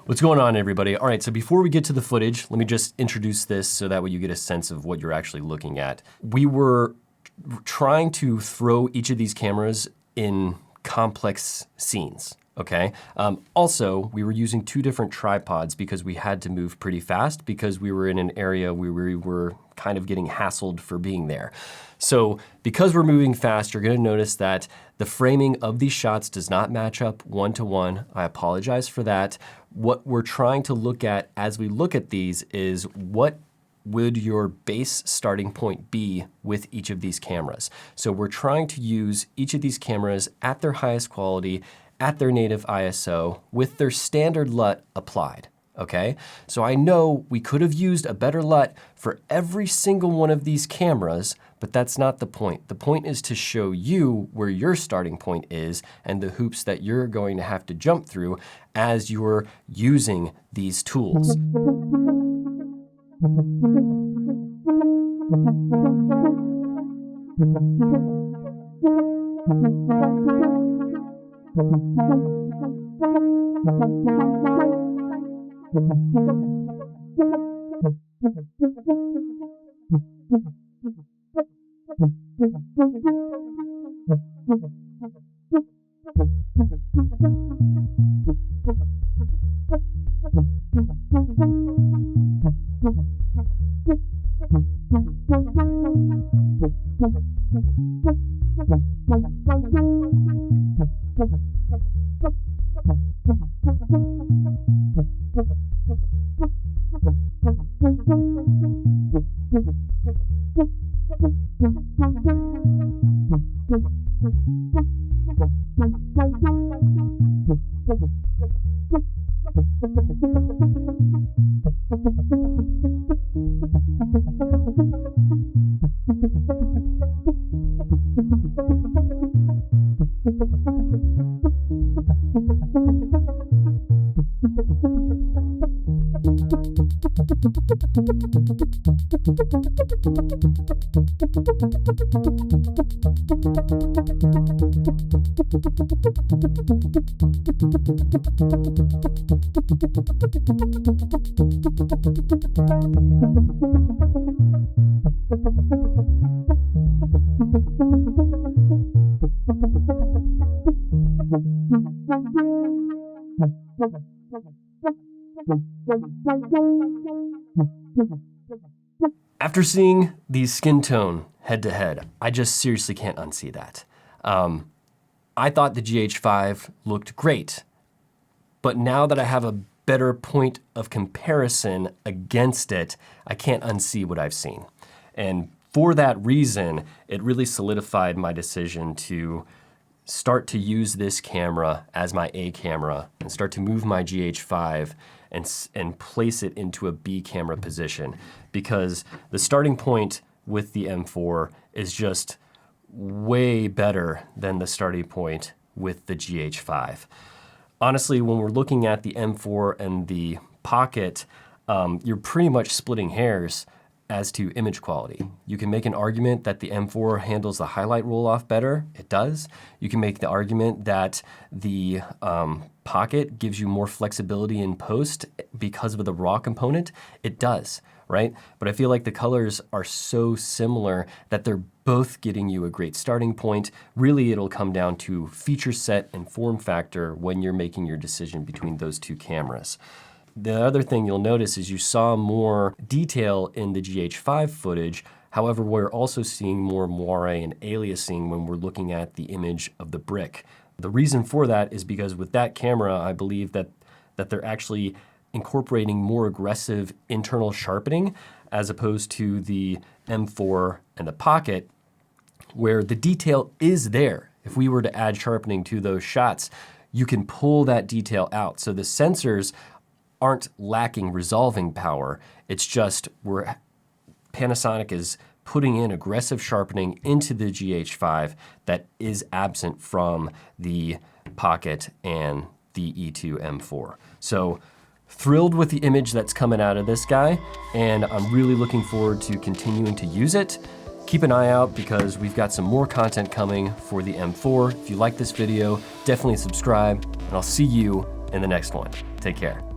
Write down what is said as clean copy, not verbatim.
What's going on, everybody? All right, so before we get to the footage, let me just introduce this so that way you get a sense of what you're actually looking at. We were trying to throw each of these cameras in complex scenes, okay? Also, we were using two different tripods because we had to move pretty fast because we were in an area where we were kind of getting hassled for being there. So because we're moving fast, you're gonna notice that the framing of these shots does not match up one-to-one. I apologize for that. What we're trying to look at as we look at these is what would your base starting point be with each of these cameras? So we're trying to use each of these cameras at their highest quality, at their native ISO, with their standard LUT applied. Okay, so I know we could have used a better LUT for every single one of these cameras, but that's not the point. The point is to show you where your starting point is and the hoops that you're going to have to jump through as you're using these tools. After seeing these skin tone head to head, I just seriously can't unsee that. I thought the GH5 looked great, but now that I have a better point of comparison against it, I can't unsee what I've seen. And for that reason, it really solidified my decision to start to use this camera as my A camera and start to move my GH5 and place it into a B camera position, because the starting point with the M4 is just way better than the starting point with the GH5. Honestly, when we're looking at the M4 and the Pocket, you're pretty much splitting hairs as to image quality. You can make an argument that the M4 handles the highlight roll-off better. It does. You can make the argument that the Pocket gives you more flexibility in post because of the raw component. It does, right? But I feel like the colors are so similar that they're both getting you a great starting point. Really, it'll come down to feature set and form factor when you're making your decision between those two cameras. The other thing you'll notice is you saw more detail in the GH5 footage. However, we're also seeing more moire and aliasing when we're looking at the image of the brick. The reason for that is because with that camera, I believe that they're actually incorporating more aggressive internal sharpening as opposed to the M4 and the Pocket, where the detail is there. If we were to add sharpening to those shots, you can pull that detail out. So the sensors aren't lacking resolving power. It's just Panasonic is putting in aggressive sharpening into the GH5 that is absent from the Pocket and the E2-M4. So thrilled with the image that's coming out of this guy, and I'm really looking forward to continuing to use it. Keep an eye out because we've got some more content coming for the M4. If you like this video, definitely subscribe, and I'll see you in the next one. Take care.